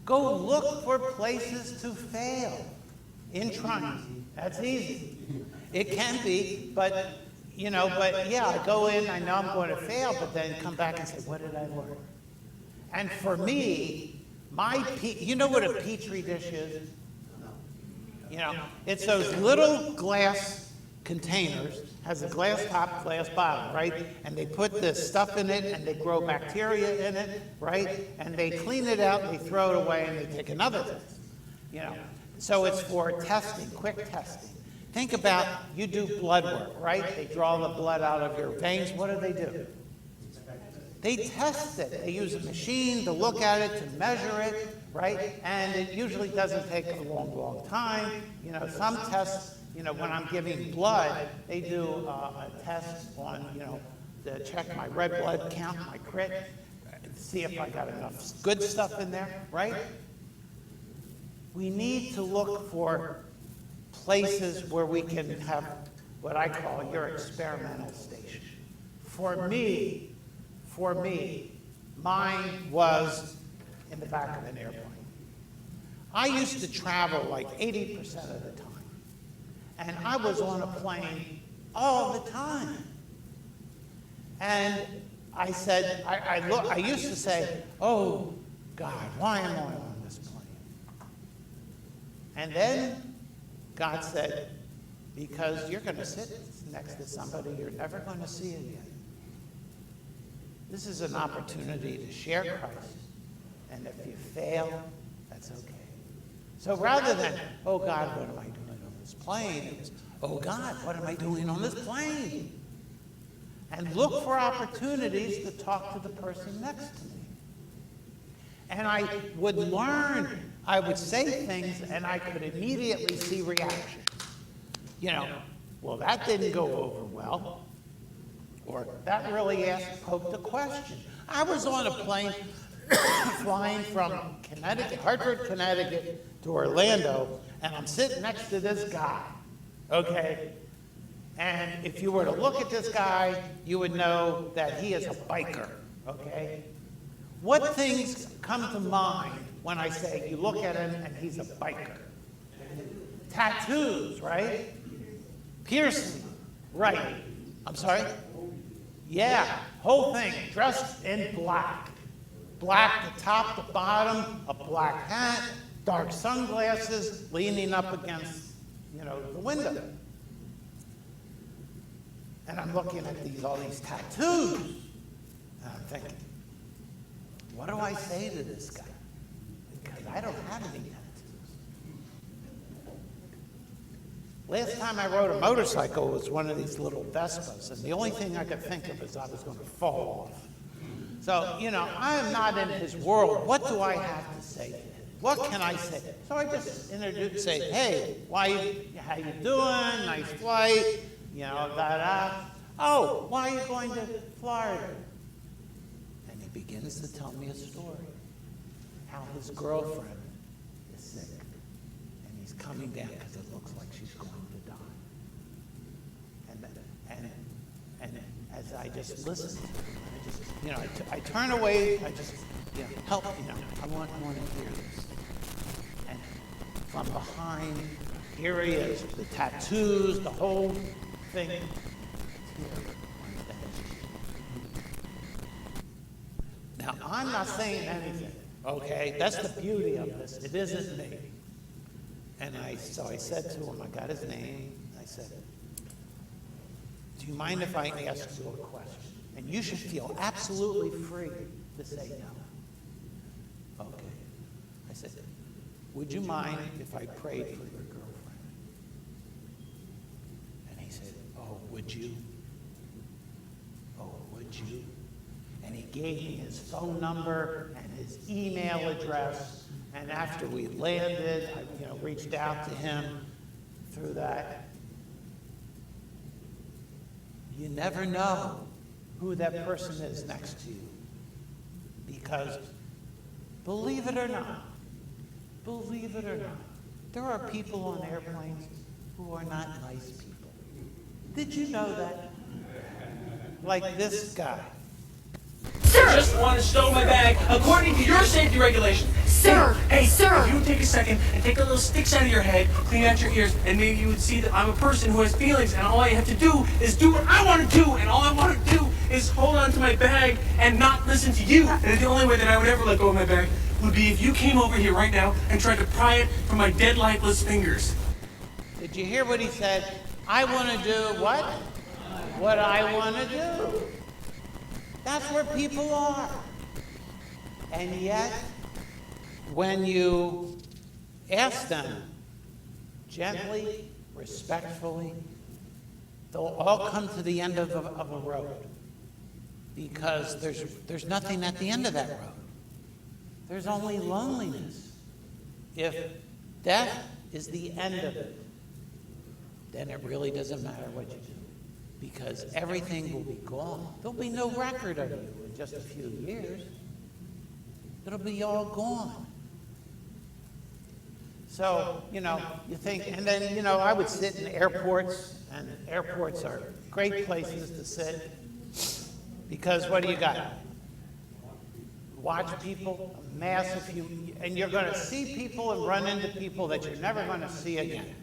Go look for places to fail in trying. That's easy. It can be, but yeah, I go in, I know I'm going to fail, but then come back and say, what did I learn? And for me, you know what a Petri dish is? It's those little glass containers, has a glass top, glass bottom, right? And they put this stuff in it, and they grow bacteria in it, right? And they clean it out, and they throw it away, and they take another test. So it's for testing, quick testing. Think about, you do blood work, right? They draw the blood out of your veins. What do? They test it. They use a machine to look at it, to measure it, right? And it usually doesn't take a long time. Some tests, when I'm giving blood, they do a test on, to check my red blood count, my crit, see if I got enough good stuff in there, right? We need to look for places where we can have what I call your experimental station. For me, mine was in the back of an airplane. I used to travel like 80% of the time. And I was on a plane all the time. And I said, I used to say, oh, God, why am I on this plane? And then God said, because you're going to sit next to somebody you're never going to see again. This is an opportunity to share Christ. And if you fail, that's okay. So rather than, oh God, what am I doing on this plane? It was, oh God, what am I doing on this plane? And look for opportunities to talk to the person next to me. And I would learn, I would say things, and I could immediately see reactions. Well, that didn't go over well. Or that really poked a question. I was on a plane flying from Hartford, Connecticut to Orlando, and I'm sitting next to this guy, okay? And if you were to look at this guy, you would know that he is a biker, okay? What things come to mind when I say you look at him and he's a biker? Tattoos, right? Piercing, right. I'm sorry? Yeah, whole thing, dressed in black. Black the top to bottom, a black hat, dark sunglasses, leaning up against, the window. And I'm looking at all these tattoos. And I'm thinking, what do I say to this guy? Because I don't have any tattoos. Last time I rode a motorcycle was one of these little Vespas, and the only thing I could think of is I was going to fall off. So, you know, I am not in his world. What do I have to say to him? What can I say? So I just introduce, say, hey, how you doing? Nice flight. You know, da-da. Oh, why are you going to Florida? And he begins to tell me a story. How his girlfriend is sick. And he's coming down because it looks like she's going to die. And as I just listen, I just, you know, I turn away, I just, you know, help, you know, I want to hear this. And from behind, here he is, the tattoos, the whole thing. Now, I'm not saying anything, okay? That's the beauty of this. It isn't me. And so I said to him, I got his name, I said, do you mind if I ask you a question? And you should feel absolutely free to say no. Okay. I said, would you mind if I prayed for your girlfriend? And he said, oh, would you? Oh, would you? And he gave me his phone number and his email address. And after we landed, I, you know, reached out to him through that. You never know who that person is next to you. Because, believe it or not, there are people on airplanes who are not nice people. Did you know that? Like this guy. Sir! I just want to stow my bag according to your safety regulations. Sir! Hey, sir! If you would take a second and take a little sticks out of your head, clean out your ears, and maybe you would see that I'm a person who has feelings, and all I have to do is do what I want to do, and all I want to do is hold on to my bag and not listen to you. And the only way that I would ever let go of my bag would be if you came over here right now and tried to pry it from my dead, lifeless fingers. Did you hear what he said? I want to do what? What I want to do. That's where people are. And yet, when you ask them gently, respectfully, they'll all come to the end of a road. Because there's nothing at the end of that road. There's only loneliness. If death is the end of it, then it really doesn't matter what you do. Because everything will be gone. There'll be no record of you in just a few years. It'll be all gone. So, you know, you think, and then, you know, I would sit in airports, and airports are great places to sit. Because what do you got? Watch people, a massive human, and you're going to see people and run into people that you're never going to see again.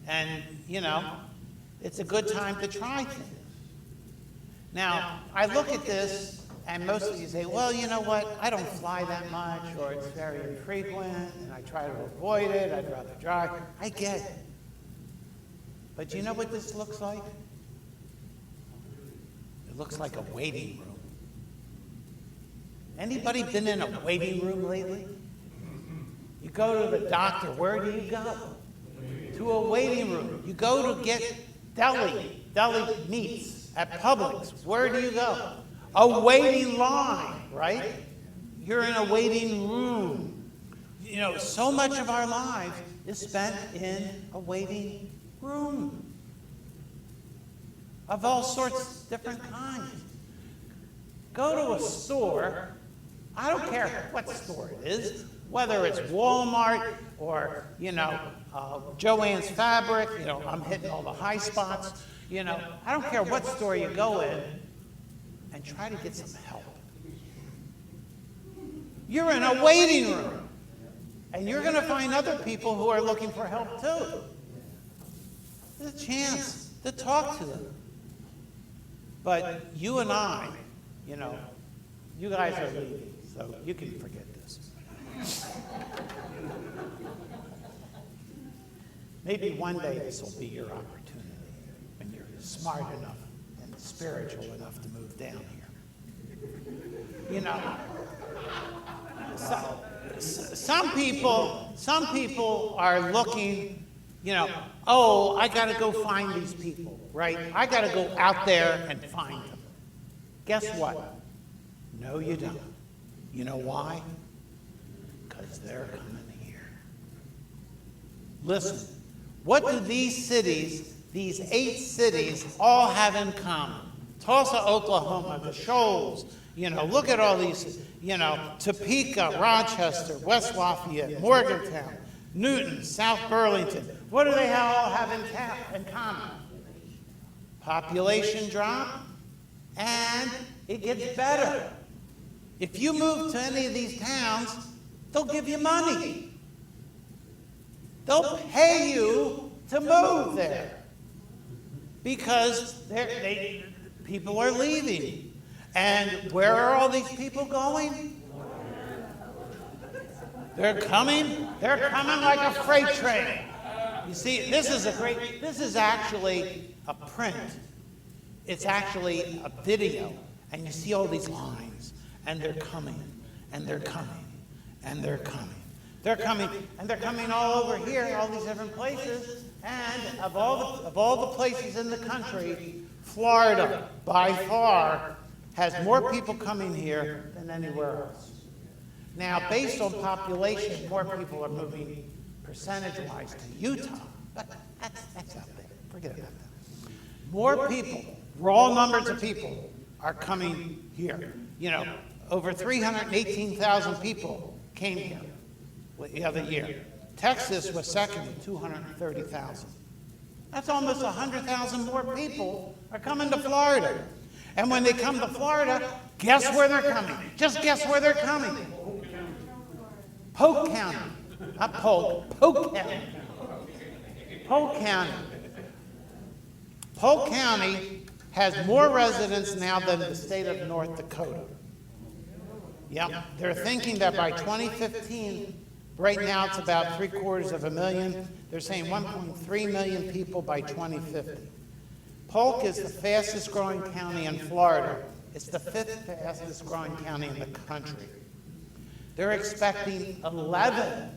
And, you know, it's a good time to try things. Now, I look at this, and most of you say, well, you know what, I don't fly that much, or it's very infrequent, and I try to avoid it, I'd rather drive. I get it. But you know what this looks like? It looks like a waiting room. Anybody been in a waiting room lately? You go to the doctor, where do you go? To a waiting room. You go to get deli meats at Publix. Where do you go? A waiting line, right? You're in a waiting room. You know, so much of our lives is spent in a waiting room of all sorts, different kinds. Go to a store, I don't care what store it is, whether it's Walmart or, you know, Joann's Fabric, you know, I'm hitting all the high spots, you know, I don't care what store you go in, and try to get some help. You're in a waiting room, and you're going to find other people who are looking for help too. There's a chance to talk to them. But you and I, you know, you guys are leaving, so you can forget this. Maybe one day this will be your opportunity when you're smart enough and spiritual enough to move down here. You know, some people are looking you know, oh, I got to go find these people, right? I got to go out there and find them. Guess what? No, you don't. You know why? Because they're coming here. Listen, what do these cities, these 8 cities, all have in common? Tulsa, Oklahoma, the Shoals, you know, look at all these, you know, Topeka, Rochester, West Lafayette, Morgantown, Newton, South Burlington. What do they all have in common? Population drop, and it gets better. If you move to any of these towns, they'll give you money. They'll pay you to move there because people are leaving. And where are all these people going? They're coming like a freight train. You see, this is actually a print. It's actually a video. And you see all these lines, and they're coming, and they're coming, and they're coming. They're coming, and they're coming all over here, all these different places. And of all the places in the country, Florida, by far, has more people coming here than anywhere else. Now, based on population, more people are moving percentage-wise to Utah, but that's out there. Forget about that. More people, raw numbers of people, are coming here. You know, over 318,000 people came here the other year. Texas was second with 230,000. That's almost 100,000 more people are coming to Florida. And when they come to Florida, guess where they're coming? Just guess where they're coming. Polk County. Not Polk. Polk County. Polk County. Polk County has more residents now than the state of North Dakota. Yep. They're thinking that by 2015, right now it's about 750,000. They're saying 1.3 million people by 2050. Polk is the fastest growing county in Florida. It's the 5th fastest growing county in the country. They're expecting 11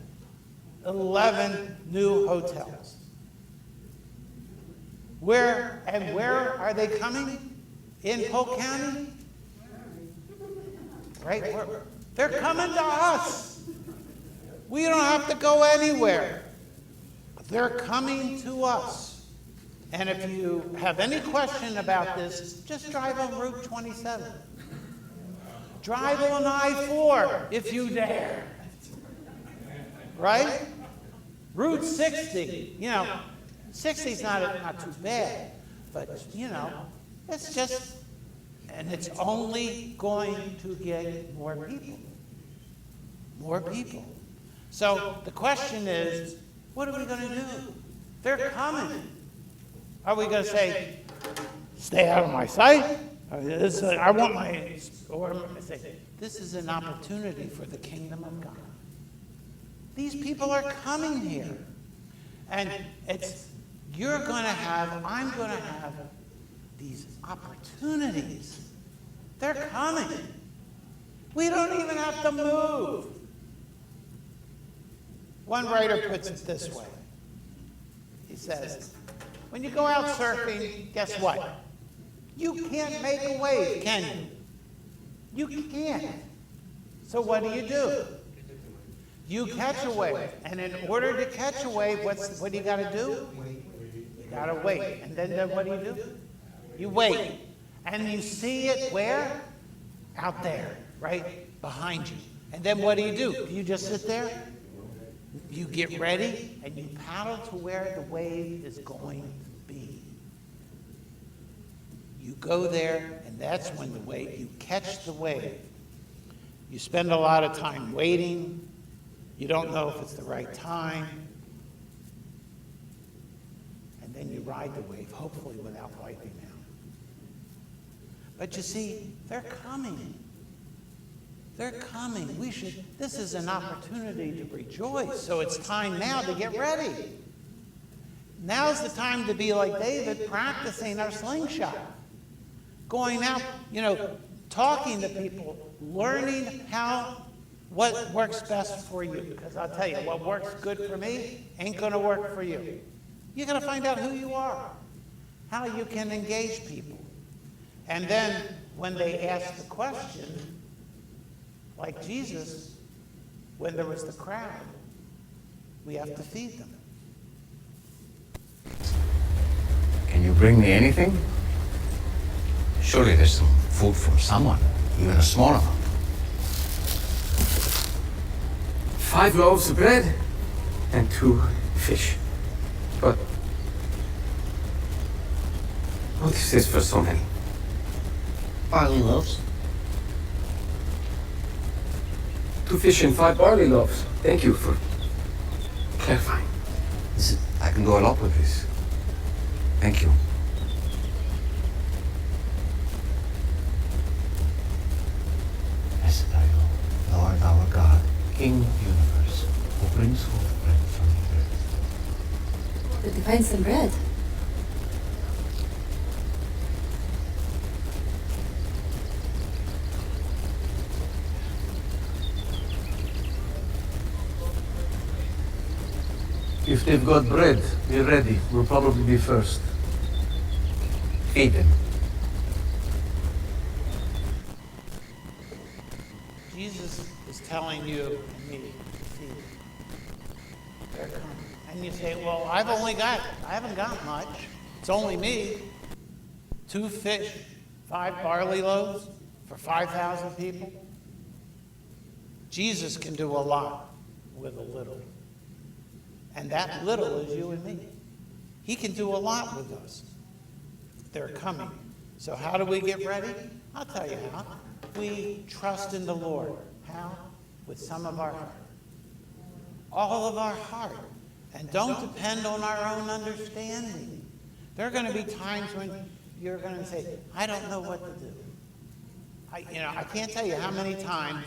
new hotels. Where are they coming? In Polk County? Right? They're coming to us. We don't have to go anywhere. They're coming to us. And if you have any question about this, just drive on Route 27. Drive on I-4 if you dare. Right? Route 60, you know, 60's not too bad, but, you know, it's just, and it's only going to get more people. More people. So the question is, what are we going to do? They're coming. Are we going to say, stay out of my sight? I want my, or say, this is an opportunity for the kingdom of God. These people are coming here. And I'm going to have these opportunities. They're coming. We don't even have to move. One writer puts it this way. He says, when you go out surfing, guess what? You can't make a wave, can you? You can't. So what do? You catch a wave. And in order to catch a wave, what do you got to do? You got to wait. And then what do? You wait. And you see it where? Out there, right? Behind you. And then what do? Do you just sit there? You get ready and you paddle to where the wave is going to be. You go there, and that's when you catch the wave. You spend a lot of time waiting. You don't know if it's the right time. And then you ride the wave, hopefully without wiping out. But you see, they're coming. They're coming. This is an opportunity to rejoice. So it's time now to get ready. Now's the time to be like David, practicing our slingshot. Going out, talking to people, learning what works best for you. Because I'll tell you, what works good for me ain't going to work for you. You got to find out who you are, how you can engage people. And then when they ask the question, like Jesus, when there was the crowd, we have to feed them. Can you bring me anything? Surely there's some food from someone, even a small amount. 5 loaves of bread and 2 fish. But what is this for so many? Barley loaves? 2 fish and 5 barley loaves. Thank you for clarifying. I can go a lot with this. Thank you. Blessed are you, Lord our God, King of the universe, who brings forth bread from the earth. But to find some bread. If they've got bread, we're ready. We'll probably be first. Feed them. Jesus is telling you and me to feed them. They're coming. And you say, well, I haven't got much. It's only me. 2 fish, 5 barley loaves for 5,000 people. Jesus can do a lot with a little. And that little is you and me. He can do a lot with us. They're coming. So how do we get ready? I'll tell you how. We trust in the Lord. How? With some of our heart. All of our heart. And don't depend on our own understanding. There are going to be times when you're going to say, I don't know what to do. I can't tell you how many times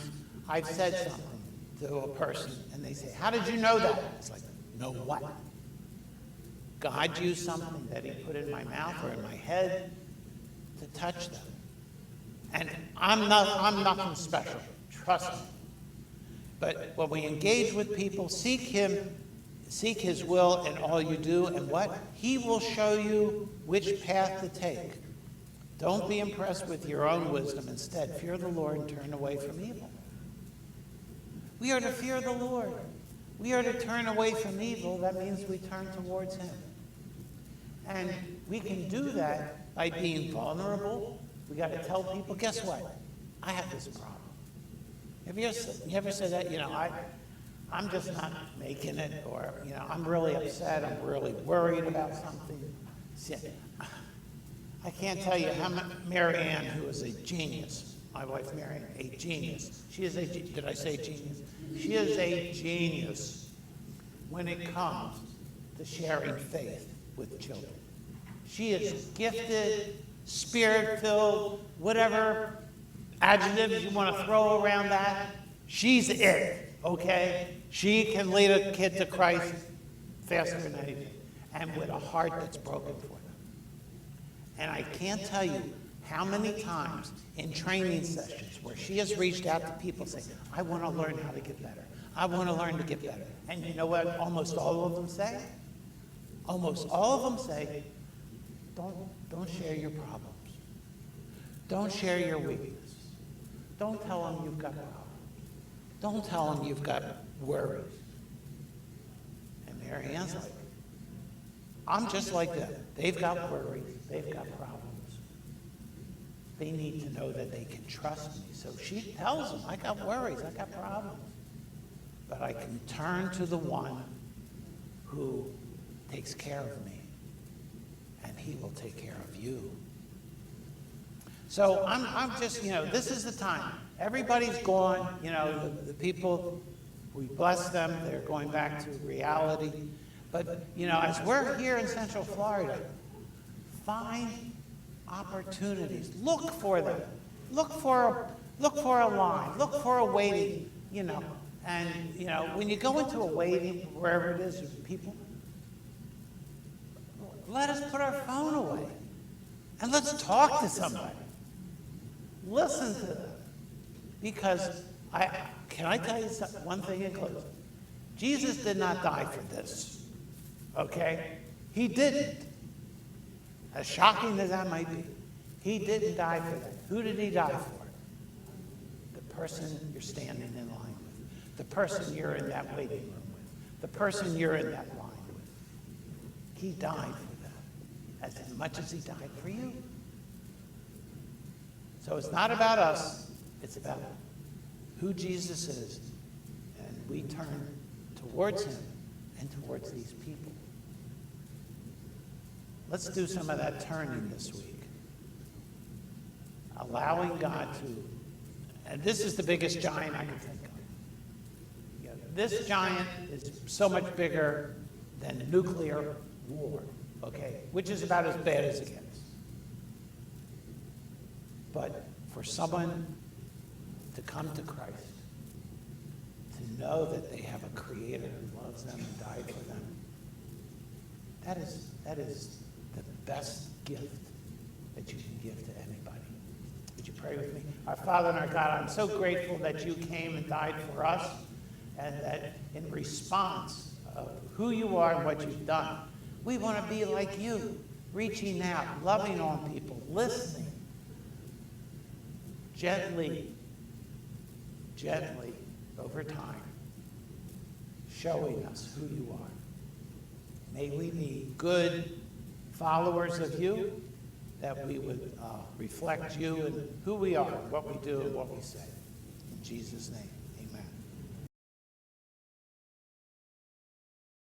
I've said something to a person and they say, how did you know that? It's like, know what? God used something that he put in my mouth or in my head to touch them. And I'm nothing special, trust me. But when we engage with people, seek his will in all you do, and what? He will show you which path to take. Don't be impressed with your own wisdom. Instead, fear the Lord and turn away from evil. We are to fear the Lord. We are to turn away from evil. That means we turn towards him. And we can do that by being vulnerable. We got to tell people, guess what? I have this problem. Have you ever said that? I'm just not making it, or, I'm really upset. I'm really worried about something. See, I can't tell you how much Mary Ann, who is a genius, my wife Mary Ann, a genius. She is did I say genius? She is a genius when it comes to sharing faith with children. She is gifted, spirit-filled, whatever adjectives you want to throw around that. She's it, okay? She can lead a kid to Christ faster than anything, and with a heart that's broken for them. And I can't tell you how many times in training sessions where she has reached out to people saying, I want to learn how to get better. I want to learn to get better. And you know what almost all of them say? Almost all of them say, don't share your problems. Don't share your weakness. Don't tell them you've got problems. Don't tell them you've got worries. And Mary Ann's like, I'm just like them. They've got worries. They've got problems. They need to know that they can trust me. So she tells them, I got worries. I got problems. But I can turn to the one who takes care of me. And he will take care of you. So I'm just, this is the time. Everybody's gone. The people, we bless them. They're going back to reality. But, as we're here in Central Florida, find opportunities. Look for them. Look for a line. Look for a waiting, And, when you go into a waiting, wherever it is, people, let us put our phone away. And let's talk to somebody. Listen to them. Because, can I tell you one thing in closing? Jesus did not die for this. Okay? He didn't. As shocking as that might be, he didn't die for that. Who did he die for? The person you're standing in line with, the person you're in that waiting room with, the person you're in that line with. He died for that as much as he died for you. So it's not about us, it's about who Jesus is, and we turn towards him and towards these people. Let's do some of that turning this week. Allowing God to, and this is the biggest giant I can think of. Yeah, this giant is so much bigger than nuclear war, okay, which is about as bad as it gets. But for someone to come to Christ, to know that they have a Creator who loves them and died for them, that is the best gift that you can give to anybody. Would you pray with me? Our Father and our God, I'm so grateful that you came and died for us, and that in response of who you are and what you've done, we want to be like you, reaching out, loving on people, listening, gently over time, showing us who you are. May we be good followers of you, that we would reflect you and who we are, what we do, and what we say. In Jesus' name.